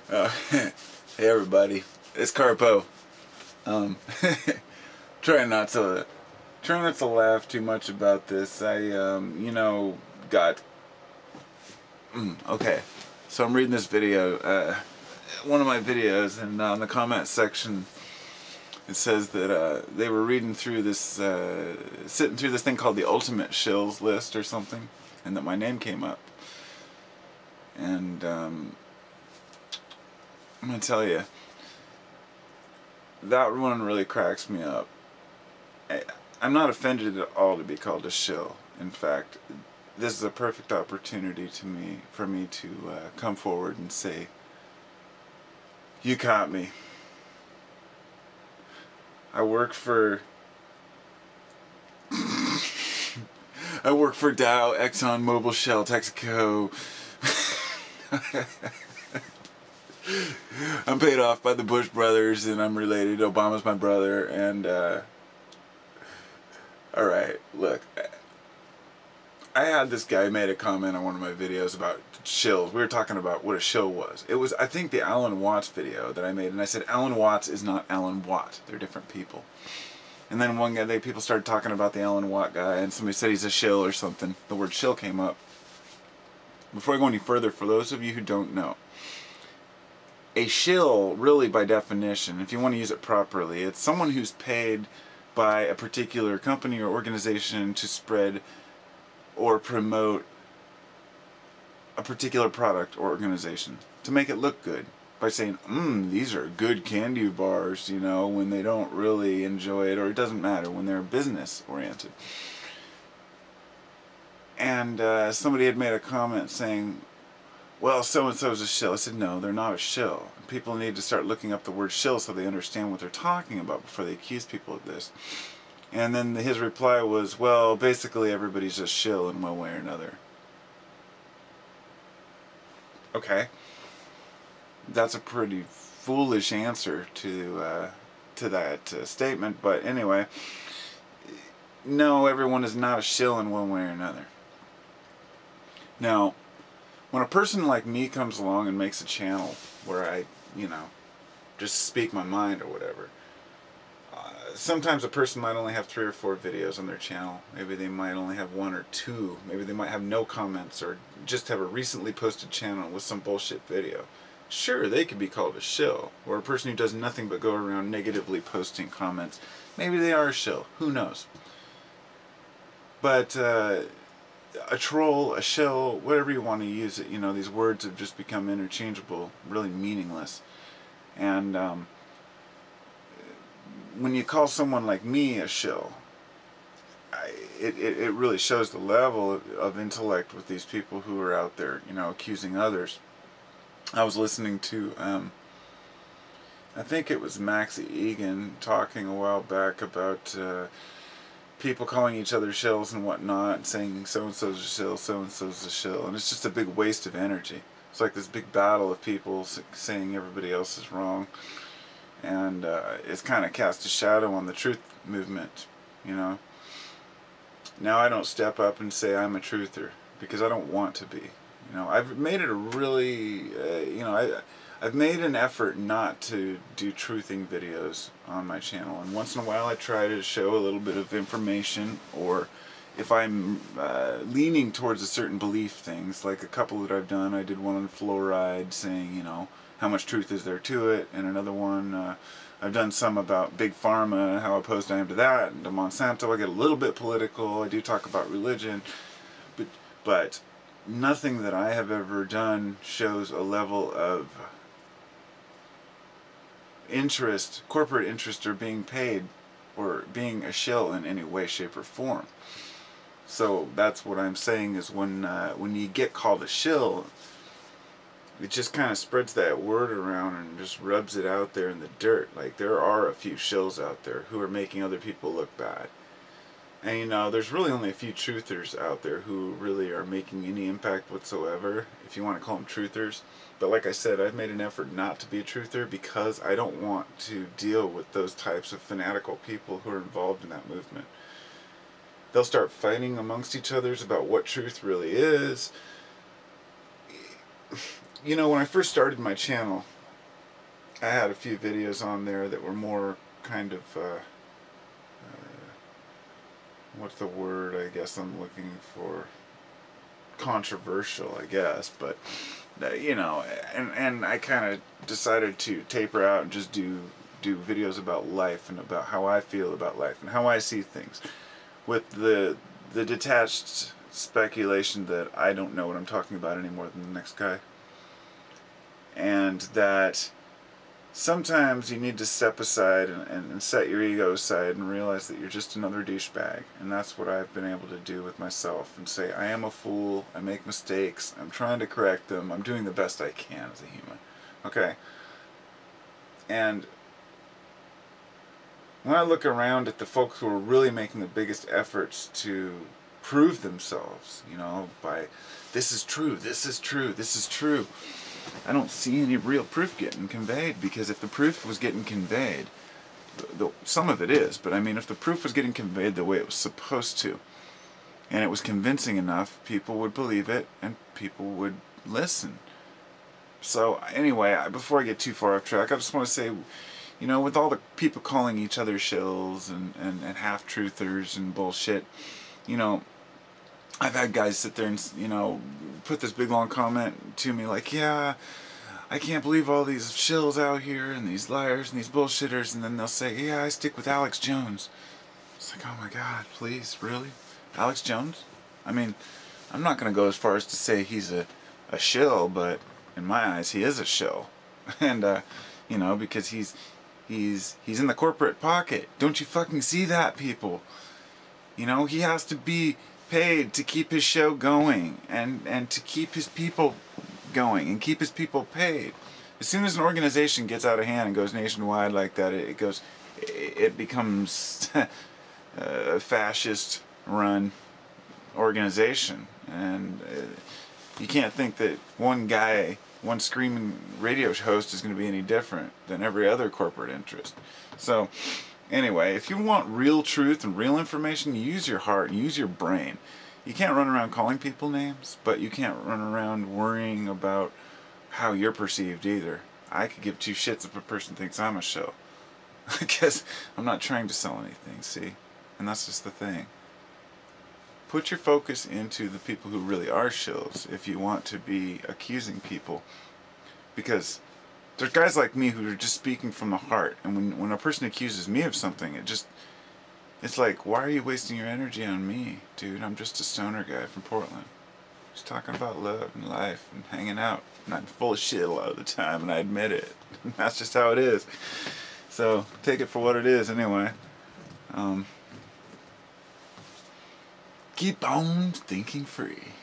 Hey everybody, it's Carpo. Trying not to laugh too much about this. I got okay. So I'm reading this video, one of my videos, and on the comment section it says that they were reading through this, sitting through this thing called the Ultimate Shills list or something, and that my name came up. And I'm going to tell you, that one really cracks me up. I'm not offended at all to be called a shill. In fact, this is a perfect opportunity for me to come forward and say, you caught me. I work for Dow, Exxon, Mobil, Shell, Texaco. I'm paid off by the Bush brothers, and I'm related. Obama's my brother, and alright, look, I had this guy made a comment on one of my videos about shills. We were talking about what a shill was. It was, I think, the Alan Watts video that I made, and I said Alan Watts is not Alan Watt. They're different people. And then one guy, people started talking about the Alan Watt guy, and somebody said he's a shill or something. The word shill came up. Before I go any further, for those of you who don't know, a shill, really by definition, if you want to use it properly, it's someone who's paid by a particular company or organization to spread or promote a particular product or organization, to make it look good, by saying, these are good candy bars, you know, when they don't really enjoy it, or it doesn't matter, when they're business oriented. And somebody had made a comment saying, well, so-and-so's a shill. I said, no, they're not a shill. People need to start looking up the word shill so they understand what they're talking about before they accuse people of this. And then his reply was, well, basically everybody's a shill in one way or another. Okay. That's a pretty foolish answer to that statement, but anyway, no, everyone is not a shill in one way or another. Now, when a person like me comes along and makes a channel where I, just speak my mind or whatever, sometimes a person might only have 3 or 4 videos on their channel. Maybe they might only have 1 or 2. Maybe they might have no comments, or just have a recently posted channel with some bullshit video. Sure, they could be called a shill, or a person who does nothing but go around negatively posting comments. Maybe they are a shill. Who knows? But a troll, a shill, whatever you want to use it, these words have just become interchangeable, really meaningless. And when you call someone like me a shill, it really shows the level of intellect with these people who are out there, accusing others. I was listening to, I think it was Maxie Egan talking a while back about people calling each other shills and whatnot, saying so-and-so's a shill, so-and-so's a shill, and it's just a big waste of energy. It's like this big battle of people saying everybody else is wrong, and it's kind of cast a shadow on the truth movement, Now I don't step up and say I'm a truther, because I don't want to be. I've made it a really, I've made an effort not to do truthing videos on my channel, and once in a while I try to show a little bit of information, or if I'm leaning towards a certain belief things, like a couple that I've done. I did one on fluoride saying, how much truth is there to it, and another one, I've done some about Big Pharma, how opposed I am to that, and to Monsanto. I get a little bit political. I do talk about religion, but nothing that I have ever done shows a level of interest, corporate interest, or being paid, or being a shill in any way, shape, or form. So that's what I'm saying, is when you get called a shill, it just kind of spreads that word around and just rubs it out there in the dirt. Like, there are a few shills out there who are making other people look bad. And there's really only a few truthers out there who really are making any impact whatsoever, if you want to call them truthers. But like I said, I've made an effort not to be a truther, because I don't want to deal with those types of fanatical people who are involved in that movement. They'll start fighting amongst each other about what truth really is. When I first started my channel, I had a few videos on there that were more kind of, what's the word I guess I'm looking for? Controversial, I guess, but you know, and I kind of decided to taper out and just do videos about life and about how I feel about life and how I see things, with the detached speculation that I don't know what I'm talking about any more than the next guy, and that sometimes you need to step aside and set your ego aside and realize that you're just another douchebag. And that's what I've been able to do with myself, and say, I am a fool, I make mistakes, I'm trying to correct them, I'm doing the best I can as a human. Okay? And when I look around at the folks who are really making the biggest efforts to prove themselves, you know, by this is true, this is true, this is true, I don't see any real proof getting conveyed, because if the proof was getting conveyed, some of it is, but I mean, if the proof was getting conveyed the way it was supposed to, and it was convincing enough, people would believe it, and people would listen. So anyway, before I get too far off track, I just want to say, you know, with all the people calling each other shills and half-truthers and bullshit, you know, I've had guys sit there and, you know, put this big long comment to me like, yeah, I can't believe all these shills out here and these liars and these bullshitters, and then they'll say, yeah, I stick with Alex Jones. It's like, oh my God, please, really? Alex Jones? I mean, I'm not going to go as far as to say he's a shill, but in my eyes, he is a shill. And, you know, because he's in the corporate pocket. Don't you fucking see that, people? You know, he has to be paid to keep his show going and to keep his people going and keep his people paid. As soon as an organization gets out of hand and goes nationwide like that, it becomes a fascist run organization, and you can't think that one guy, one screaming radio host, is going to be any different than every other corporate interest. So anyway, if you want real truth and real information, use your heart and use your brain. You can't run around calling people names, but you can't run around worrying about how you're perceived either. I could give two shits if a person thinks I'm a shill, because I'm not trying to sell anything, see? And that's just the thing. Put your focus into the people who really are shills if you want to be accusing people, because there's guys like me who are just speaking from the heart, and when a person accuses me of something, it's like, why are you wasting your energy on me, dude? I'm just a stoner guy from Portland, just talking about love and life and hanging out, and I'm full of shit a lot of the time, and I admit it. That's just how it is. So take it for what it is anyway. Keep on thinking free.